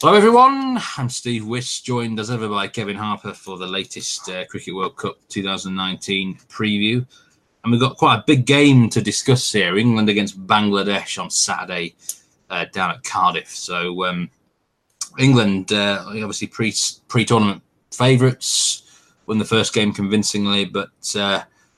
Hello everyone, I'm Steve Wyss, joined as ever by Kevin Harper for the latest Cricket World Cup 2019 preview. And we've got quite a big game to discuss here, England against Bangladesh on Saturday down at Cardiff. So England, obviously pre-tournament favourites, won the first game convincingly, but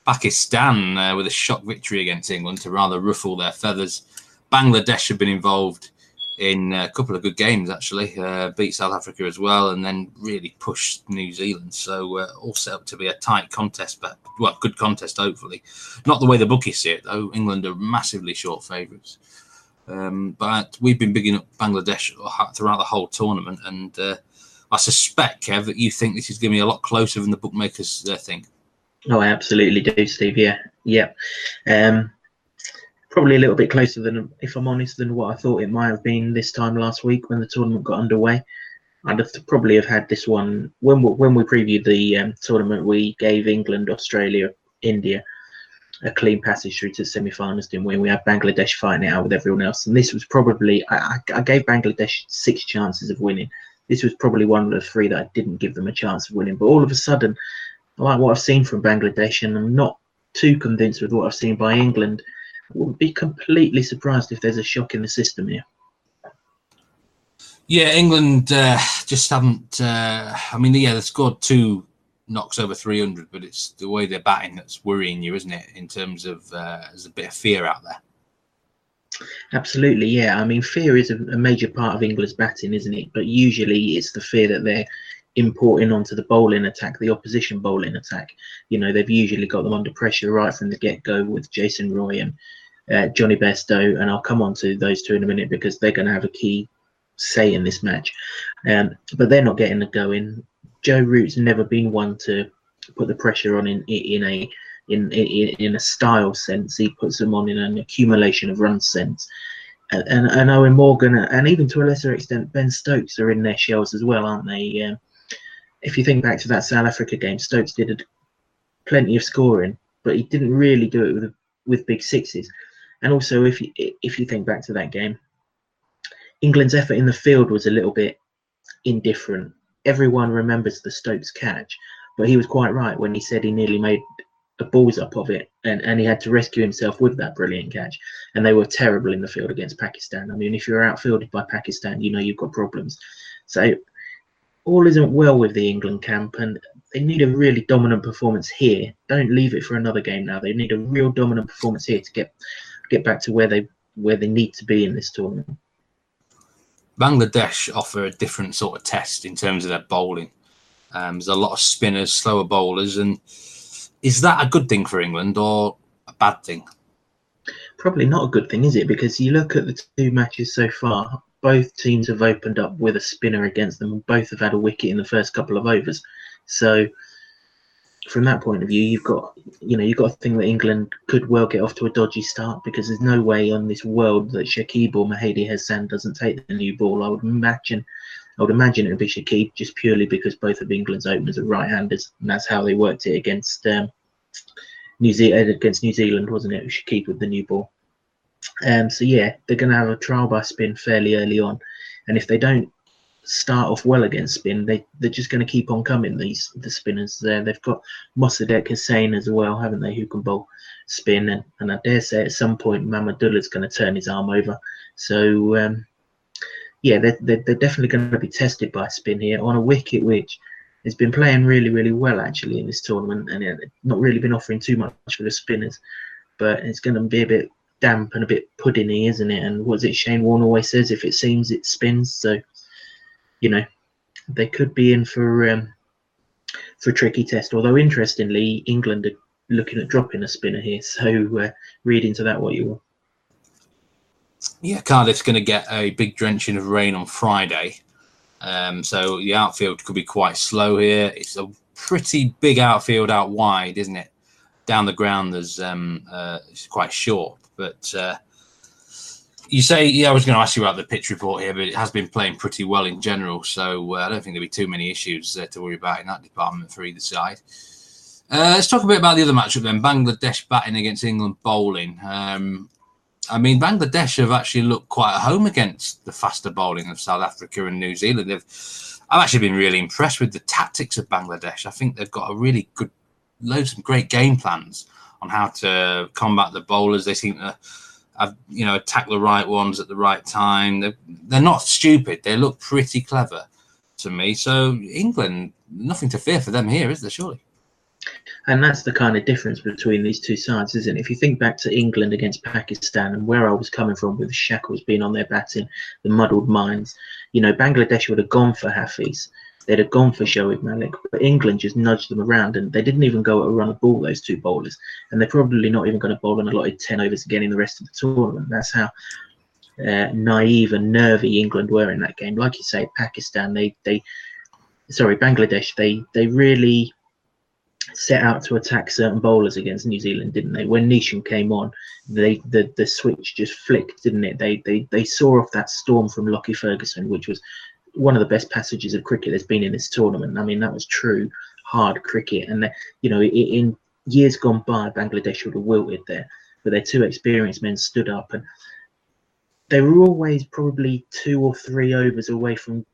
Pakistan with a shock victory against England to rather ruffle their feathers. Bangladesh have been involved in a couple of good games, actually. Beat South Africa as well, and then really pushed New Zealand. So all set up to be a tight contest, but, well, good contest, hopefully. Not the way the bookies see it, though. England are massively short favourites. But we've been bigging up Bangladesh throughout the whole tournament, and I suspect, Kev, that you think this is going to be a lot closer than the bookmakers think. Oh, I absolutely do, Steve. Yeah. Probably a little bit closer than, if I'm honest, than what I thought it might have been this time last week when the tournament got underway. I'd probably have had this one when we previewed the tournament. We gave England, Australia, India a clean passage through to semi-finals, didn't we? We had Bangladesh fighting it out with everyone else, and this was probably I gave Bangladesh 6 chances of winning. This was probably one of the 3 that I didn't give them a chance of winning. But all of a sudden, I like what I've seen from Bangladesh, and I'm not too convinced with what I've seen by England. I wouldn't be completely surprised if there's a shock in the system here. Yeah, England just haven't. They scored 2 knocks over 300, but it's the way they're batting that's worrying you, isn't it? In terms of there's a bit of fear out there. Absolutely, yeah. I mean, fear is a major part of England's batting, isn't it? But usually it's the fear that they're importing onto the bowling attack, the opposition bowling attack. You know, they've usually got them under pressure right from the get-go with Jason Roy and Johnny Bairstow, and I'll come on to those 2 in a minute because they're going to have a key say in this match. But they're not getting the going. Joe Root's never been one to put the pressure on in a style sense. He puts them on in an accumulation of runs sense. And Owen Morgan, and even to a lesser extent Ben Stokes, are in their shells as well, aren't they? If you think back to that South Africa game, Stokes did plenty of scoring, but he didn't really do it with big sixes. And also, if you think back to that game, England's effort in the field was a little bit indifferent. Everyone remembers the Stokes catch, but he was quite right when he said he nearly made a balls up of it, and he had to rescue himself with that brilliant catch. And they were terrible in the field against Pakistan. I mean, if you're outfielded by Pakistan, you know you've got problems. So all isn't well with the England camp, and they need a really dominant performance here. Don't leave it for another game now. They need a real dominant performance here to get back to where they need to be in this tournament. Bangladesh offer a different sort of test in terms of their bowling. There's a lot of spinners, slower bowlers, and is that a good thing for England or a bad thing? Probably not a good thing, is it? Because you look at the 2 matches so far, both teams have opened up with a spinner against them, and both have had a wicket in the first couple of overs. So from that point of view, you've got to think that England could well get off to a dodgy start, because there's no way on this world that Shakib or Mahedi Hassan doesn't take the new ball. I would imagine it would be Shakib, just purely because both of England's openers are right-handers, and that's how they worked it against New Zealand, wasn't it? Shakib with the new ball. So yeah, they're going to have a trial by spin fairly early on, and if they don't start off well against spin, they're just going to keep on coming. The spinners there, they've got Mossadegh Hussain as well, haven't they, who can bowl spin, and I dare say at some point Mahmudullah's going to turn his arm over. So yeah, they're definitely going to be tested by spin here on a wicket which has been playing really, really well actually in this tournament, and it's not really been offering too much for the spinners, but it's going to be a bit damp and a bit puddingy, isn't it? And what's it Shane Warne always says, if it seems, it spins. So you know, they could be in for a tricky test. Although interestingly, England are looking at dropping a spinner here, so read into that what you will. Yeah, Cardiff's going to get a big drenching of rain on Friday, so the outfield could be quite slow here. It's a pretty big outfield out wide, isn't it? Down the ground, there's it's quite short, but. You say, yeah, I was going to ask you about the pitch report here, but it has been playing pretty well in general, so I don't think there'll be too many issues to worry about in that department for either side. Let's talk a bit about the other matchup then, Bangladesh batting against England bowling. I mean, Bangladesh have actually looked quite at home against the faster bowling of South Africa and New Zealand. I've actually been really impressed with the tactics of Bangladesh. I think they've got a really good, loads of great game plans on how to combat the bowlers. They seem to have, attack the right ones at the right time. They're not stupid. They look pretty clever to me. So England, nothing to fear for them here, is there, surely? And that's the kind of difference between these two sides, isn't it? If you think back to England against Pakistan and where I was coming from with Shackles being on their batting, the muddled minds, Bangladesh would have gone for Hafiz. They'd have gone for Shoaib Malik, but England just nudged them around, and they didn't even go at a run of ball, those two bowlers. And they're probably not even going to bowl an allotted 10 overs again in the rest of the tournament. That's how naive and nervy England were in that game. Like you say, Pakistan, Bangladesh, they really set out to attack certain bowlers against New Zealand, didn't they? When Neesham came on, the switch just flicked, didn't it? They saw off that storm from Lockie Ferguson, which was one of the best passages of cricket there's been in this tournament. I mean, that was true hard cricket, and in years gone by, Bangladesh would have wilted there, but their two experienced men stood up, and they were always probably 2 or 3 overs away from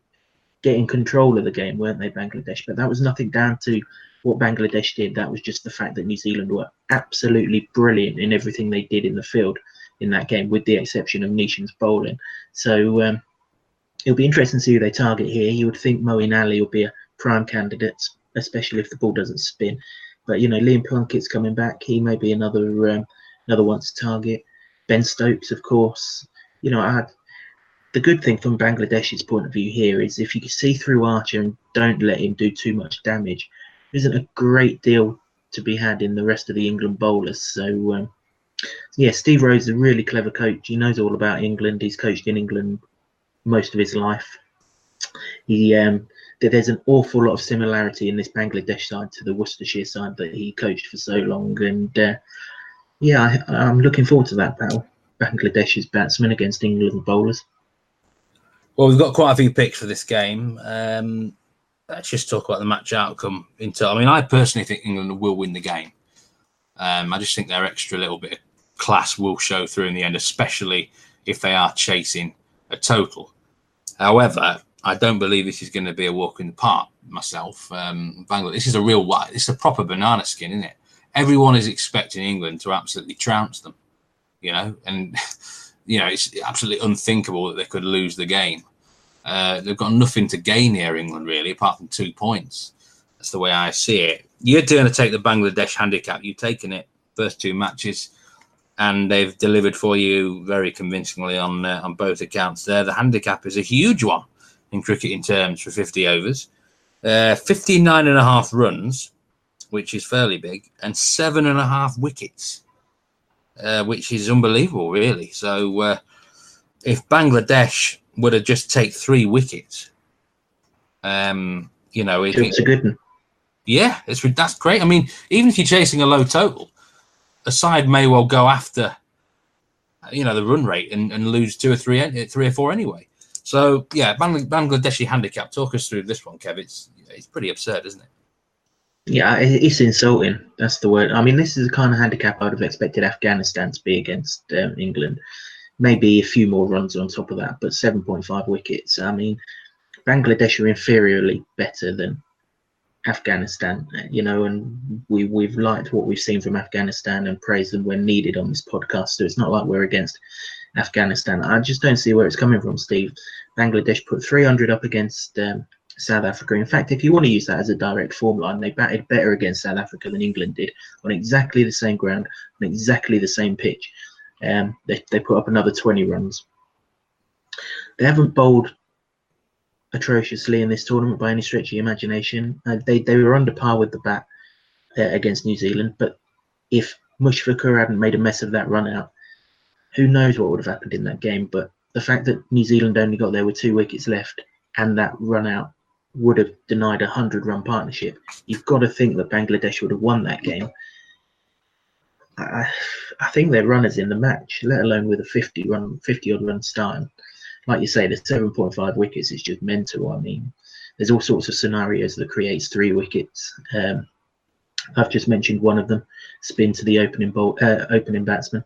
getting control of the game, weren't they, Bangladesh? But that was nothing down to what Bangladesh did. That was just the fact that New Zealand were absolutely brilliant in everything they did in the field in that game, with the exception of Neesham's bowling. So it'll be interesting to see who they target here. You would think Moeen Ali will be a prime candidate, especially if the ball doesn't spin. But Liam Plunkett's coming back. He may be another one to target. Ben Stokes, of course. The good thing from Bangladesh's point of view here is if you can see through Archer and don't let him do too much damage, there isn't a great deal to be had in the rest of the England bowlers. So, Steve Rose is a really clever coach. He knows all about England. He's coached in England most of his life. There's an awful lot of similarity in this Bangladesh side to the Worcestershire side that he coached for so long. And, I'm looking forward to that battle. Bangladesh's batsmen against England bowlers. Well, we've got quite a few picks for this game. Let's just talk about the match outcome. I personally think England will win the game. I just think their extra little bit of class will show through in the end, especially if they are chasing a total. However, I don't believe this is going to be a walk in the park myself. Bangladesh, this is a proper banana skin, isn't it? Everyone is expecting England to absolutely trounce them, and it's absolutely unthinkable that they could lose the game. They've got nothing to gain here, England, really, apart from 2 points. That's the way I see it. You're going to take the Bangladesh handicap. You've taken it first 2 matches, and they've delivered for you very convincingly on both accounts there. The handicap is a huge one in cricketing terms for 50 overs. 59.5 runs, which is fairly big, and 7.5 wickets. Which is unbelievable, really. So if Bangladesh were to just take 3 wickets, it's a good one. Yeah, that's great. I mean, even if you're chasing a low total, a side may well go after, the run rate and lose 2 or 3 or 4 anyway. So yeah, Bangladeshi handicap. Talk us through this one, Kev. It's pretty absurd, isn't it? Yeah, it's insulting. That's the word. I mean, this is the kind of handicap I would have expected Afghanistan to be against England. Maybe a few more runs on top of that, but 7.5 wickets. I mean, Bangladesh are inferiorly better than Afghanistan, and we've liked what we've seen from Afghanistan and praised them when needed on this podcast. So it's not like we're against Afghanistan. I just don't see where it's coming from, Steve. Bangladesh put 300 up against South Africa. In fact, if you want to use that as a direct form line, they batted better against South Africa than England did on exactly the same ground, on exactly the same pitch. They put up another 20 runs. They haven't bowled atrociously in this tournament by any stretch of the imagination. They were under par with the bat against New Zealand, but if Mushfiqur hadn't made a mess of that run out, who knows what would have happened in that game. But the fact that New Zealand only got there with 2 wickets left and that run out would have denied a 100-run partnership, you've got to think that Bangladesh would have won that game. I think they're runners in the match, let alone with a 50-odd run start. Like you say, the 7.5 wickets is just mental. I mean, there's all sorts of scenarios that creates 3 wickets. I've just mentioned one of them, spin to the opening batsman.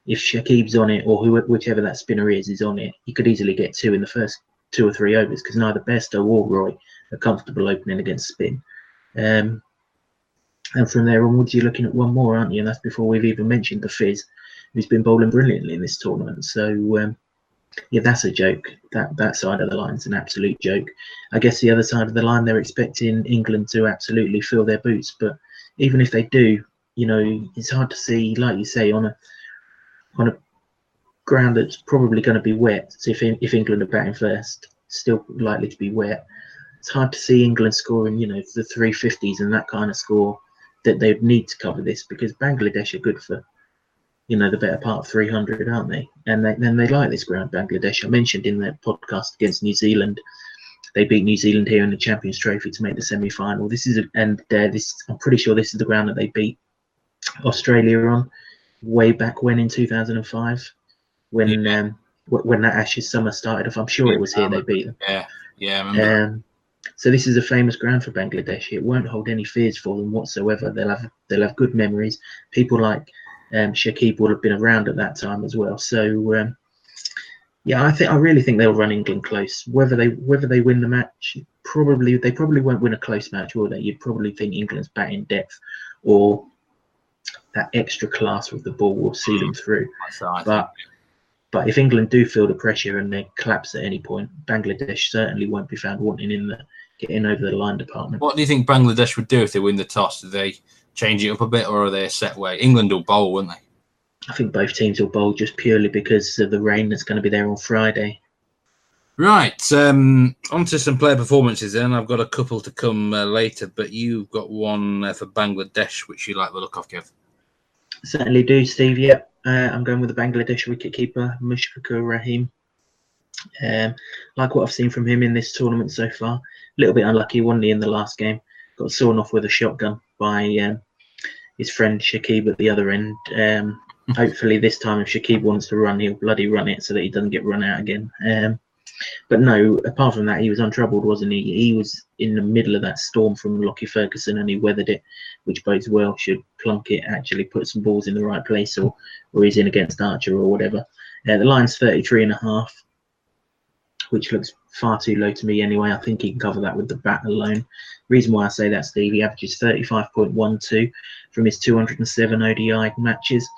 if Shakib's on it or whichever that spinner is on it, you could easily get two in the first 2 or 3 overs because neither Bairstow or Roy are comfortable opening against spin. And from there onwards, you're looking at one more, aren't you? And that's before we've even mentioned the Fizz, who's been bowling brilliantly in this tournament. So, yeah, that's a joke. That side of the line's an absolute joke. I guess the other side of the line, they're expecting England to absolutely fill their boots. But even if they do, you know, it's hard to see, like you say, on a ground that's probably going to be wet. So if England are batting first, still likely to be wet. It's hard to see England scoring, you know, the 350s and that kind of score that they'd need to cover this, because Bangladesh are good for, you know, the better part of 300, aren't they? And they like this ground, Bangladesh. I mentioned in the podcast against New Zealand, they beat New Zealand here in the Champions Trophy to make the semi-final. I'm pretty sure this is the ground that they beat Australia on way back when in 2005, when that Ashes summer started off. I'm sure it was here they beat them. Yeah, I remember. So this is a famous ground for Bangladesh. It won't hold any fears for them whatsoever. They'll have good memories. People like Shakib will have been around at that time as well. So yeah, I really think they'll run England close. Whether they win the match, they probably won't win a close match, will they? You'd probably think England's batting depth or that extra class with the ball will see them through. But if England do feel the pressure and they collapse at any point, Bangladesh certainly won't be found wanting in the getting over the line department. What do you think Bangladesh would do if they win the toss? Do they change it up a bit, or are they a set way? England will bowl, won't they? I think both teams will bowl just purely because of the rain that's going to be there on Friday. Right, on to some player performances then. I've got a couple to come later, but you've got one for Bangladesh, which you like the look of, Kev. Certainly do, Steve. Yeah, I'm going with the Bangladesh wicketkeeper, Mushfiqur Rahim. Like what I've seen from him in this tournament so far. A little bit unlucky, wasn't he, in the last game? Got sawn off with a shotgun by his friend Shakib at the other end. Hopefully this time if Shakib wants to run, he'll bloody run it so that he doesn't get run out again. But no, apart from that, he was untroubled, wasn't he? He was in the middle of that storm from Lockie Ferguson and he weathered it, which bodes well. Should Plunkett actually put some balls in the right place, or he's in against Archer or whatever. The line's 33.5, which looks far too low to me anyway. I think he can cover that with the bat alone. Reason why I say that, Steve, he averages 35.12 from his 207 ODI matches,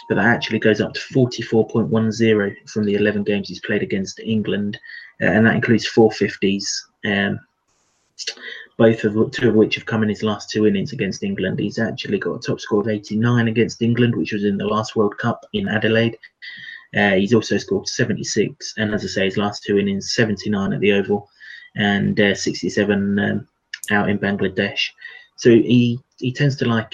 but that actually goes up to 44.10 from the 11 games he's played against England, and that includes 450s, two of which have come in his last 2 innings against England. He's actually got a top score of 89 against England, which was in the last World Cup in Adelaide. He's also scored 76, and as I say, his last 2 innings, 79 at the Oval and 67 out in Bangladesh. So he tends to like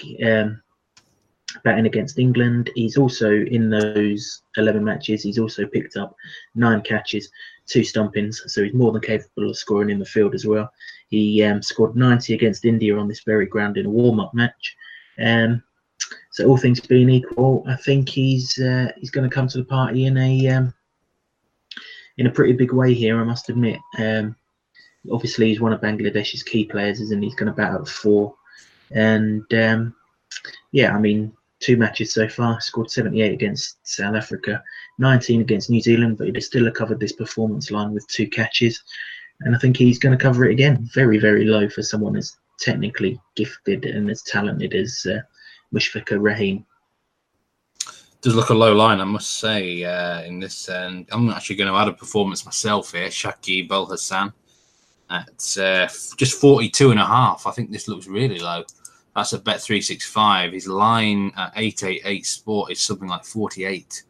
batting against England. He's also, in those 11 matches, he's also picked up 9 catches, 2 stumpings, so he's more than capable of scoring in the field as well. He scored 90 against India on this very ground in a warm-up match. So all things being equal, I think he's going to come to the party in a pretty big way here, I must admit. Obviously, he's one of Bangladesh's key players, isn't he? He's going to bat at 4. And yeah, I mean, 2 matches so far, scored 78 against South Africa, 19 against New Zealand, but he'd still have covered this performance line with 2 catches. And I think he's going to cover it again. Very, very low for someone as technically gifted and as talented as Mushfiqur Rahim. Does look a low line, I must say, in this. And I'm actually going to add a performance myself here. Shakib Al Hassan at just 42.5. I think this looks really low. That's a bet 365. His line at 888 Sport is something like 48,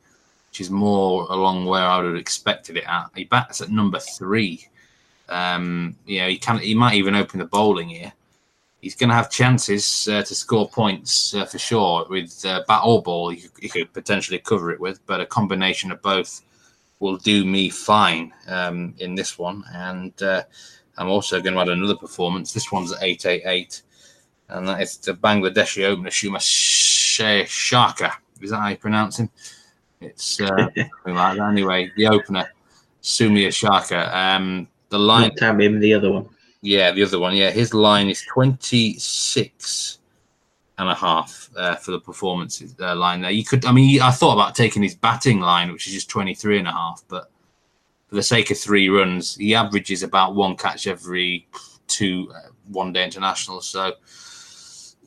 which is more along where I would have expected it at. He bats at number 3. He might even open the bowling here. He's going to have chances to score points for sure with bat or ball. He could potentially cover it with, but a combination of both will do me fine in this one. And I'm also going to add another performance. This one's at 888, and that is the Bangladeshi opener, Shuma Sharka. Is that how you pronounce him? It's something like that. Anyway, the opener, Sumia Sharka. The line. Not Tamim, the other one. Yeah, the other one. Yeah, his line is 26, for the performance line there. I thought about taking his batting line, which is just 23.5, but for the sake of 3 runs, he averages about 1 catch every 2 one-day internationals. So,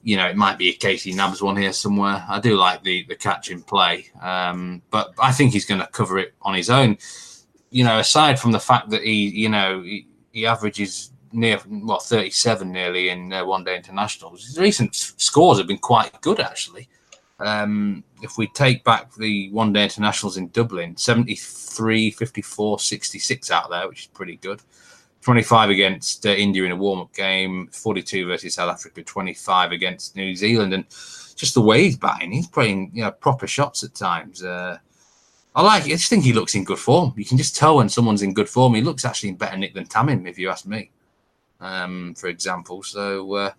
it might be a case he nabs one here somewhere. I do like the catch in play, but I think he's going to cover it on his own. Aside from the fact that he averages near 37 nearly in one-day internationals, his recent scores have been quite good actually. If we take back the one-day internationals in Dublin, 73, 54, 66 out there, which is pretty good. 25 against India in a warm-up game, 42 versus South Africa, 25 against New Zealand, and just the way he's batting, he's playing proper shots at times. I just think he looks in good form. You can just tell when someone's in good form. He looks actually in better nick than Tamim, if you ask me, for example. So,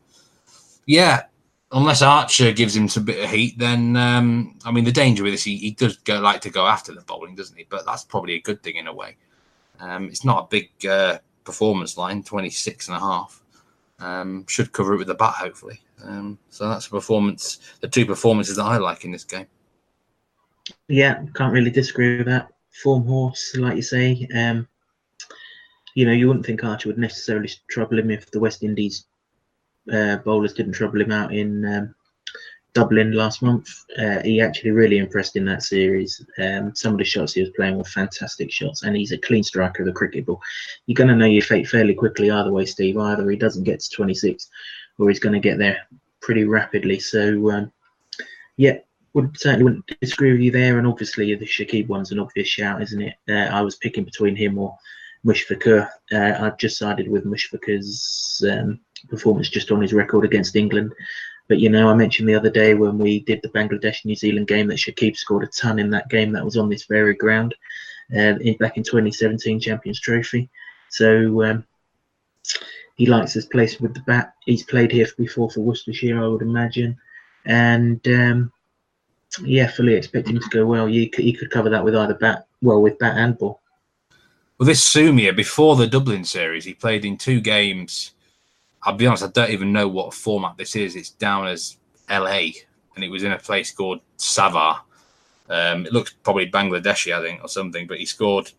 unless Archer gives him some bit of heat, then, the danger with this, he does like to go after the bowling, doesn't he? But that's probably a good thing in a way. It's not a big performance line, 26.5. Should cover it with the bat, hopefully. So that's the 2 performances that I like in this game. Yeah, can't really disagree with that. Form horse, like you say. You wouldn't think Archer would necessarily trouble him if the West Indies bowlers didn't trouble him out in Dublin last month. He actually really impressed in that series. Some of the shots he was playing were fantastic shots, and he's a clean striker of the cricket ball. You're going to know your fate fairly quickly either way, Steve. Either he doesn't get to 26 or he's going to get there pretty rapidly. So, certainly wouldn't disagree with you there. And obviously the Shakib one's an obvious shout, isn't it? I was picking between him or Mushfiqur. I've just sided with Mushfiqur's performance just on his record against England. But, I mentioned the other day when we did the Bangladesh-New Zealand game that Shakib scored a ton in that game that was on this very ground back in 2017 Champions Trophy. So he likes his place with the bat. He's played here before for Worcestershire, I would imagine. And, fully expect him to go well. He could cover that with either bat and ball. Well, this Sumia, before the Dublin series, he played in 2 games. I'll be honest, I don't even know what format this is. It's down as LA, and it was in a place called Savar. It looks probably Bangladeshi, I think, or something, but he scored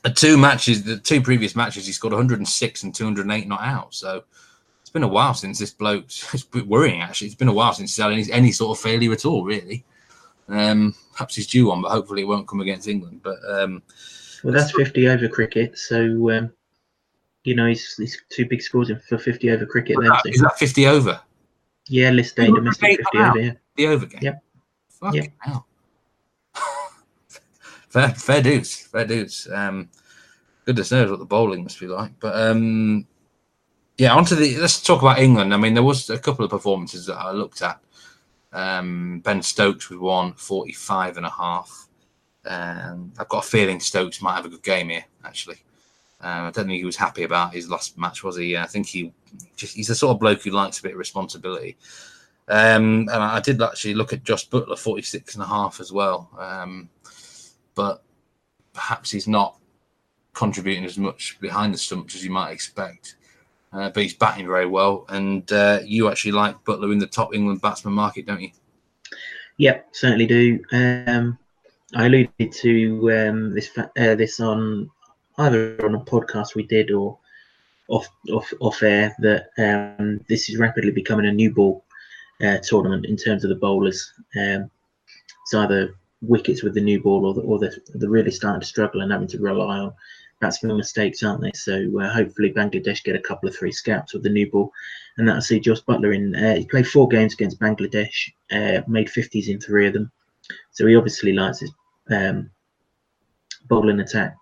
the 2 previous matches, he scored 106 and 208 not out. So it's been a while since this bloke, it's a bit worrying actually, it's been a while since he's had any sort of failure at all, really. Perhaps he's due one, but hopefully it won't come against England. But well, that's 50 over cricket, so he's 2 big scores for 50 over cricket. Is that 50 over? Yeah, list day domestic 50 over. Yeah, the over game. Yep. Fucking hell. fair dues. Goodness knows what the bowling must be like. But let's talk about England. There was a couple of performances that I looked at. Ben Stokes was one, 45.5. I've got a feeling Stokes might have a good game here, actually. I don't think he was happy about his last match, was he? I think he's the sort of bloke who likes a bit of responsibility. And I did actually look at Josh Butler, 46.5 as well. But perhaps he's not contributing as much behind the stumps as you might expect. But he's batting very well. And you actually like Butler in the top England batsman market, don't you? Yep, certainly do. I alluded to this on either on a podcast we did or off air that this is rapidly becoming a new ball tournament in terms of the bowlers. It's either wickets with the new ball or they're really starting to struggle and having to rely on batsman mistakes, aren't they? So hopefully Bangladesh get a couple of 3 scalps with the new ball, and that'll see Josh Butler in. He played 4 games against Bangladesh, made 50s in 3 of them. So he obviously likes his bowling attack.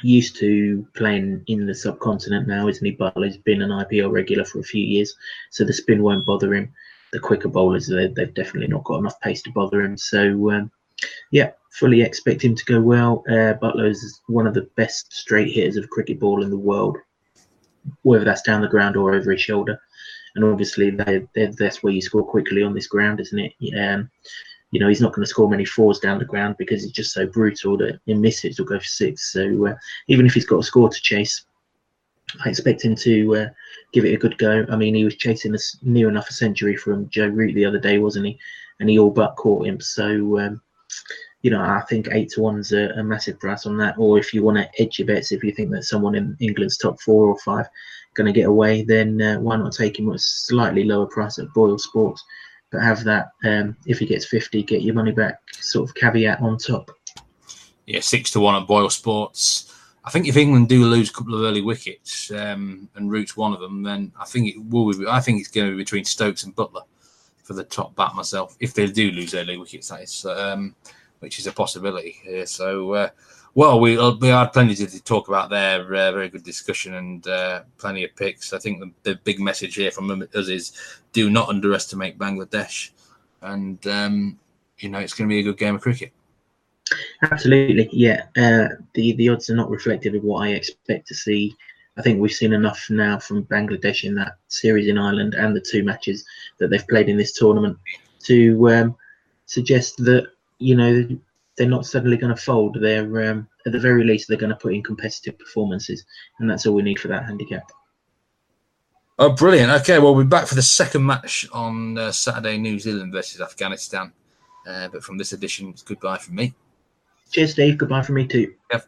Used to playing in the subcontinent now, isn't he? Butler's been an IPL regular for a few years, so the spin won't bother him. The quicker bowlers, they've definitely not got enough pace to bother him. So, fully expect him to go well. Butler is one of the best straight hitters of cricket ball in the world, whether that's down the ground or over his shoulder. And obviously, that's where you score quickly on this ground, isn't it? He's not going to score many 4s down the ground because he's just so brutal that in misses he'll go for 6. So even if he's got a score to chase, I expect him to give it a good go. I mean, he was chasing near enough a century from Joe Root the other day, wasn't he? And he all but caught him. So, you know, I think 8-1's a massive price on that. Or if you want to edge your bets, if you think that someone in England's top 4 or 5 going to get away, then why not take him at a slightly lower price at Boyle Sports? But have that, if he gets 50, get your money back sort of caveat on top. Yeah, 6-1 at Boyle Sports. I think if England do lose a couple of early wickets and Root's one of them, then I think it will be. I think it's going to be between Stokes and Butler for the top bat myself. If they do lose early wickets, that is, which is a possibility. Well, we had plenty to talk about there. Very good discussion and plenty of picks. I think the big message here from us is do not underestimate Bangladesh, and you know, it's going to be a good game of cricket. Absolutely, yeah. The odds are not reflective of what I expect to see. I think we've seen enough now from Bangladesh in that series in Ireland and the 2 matches that they've played in this tournament to suggest that, you know, they're not suddenly going to fold. They're at the very least they're going to put in competitive performances, and that's all we need for that handicap. Oh, brilliant! Okay, well, we're back for the second match on Saturday. New Zealand versus Afghanistan. But from this edition, it's goodbye from me. Cheers, Steve. Goodbye from me too. Yep.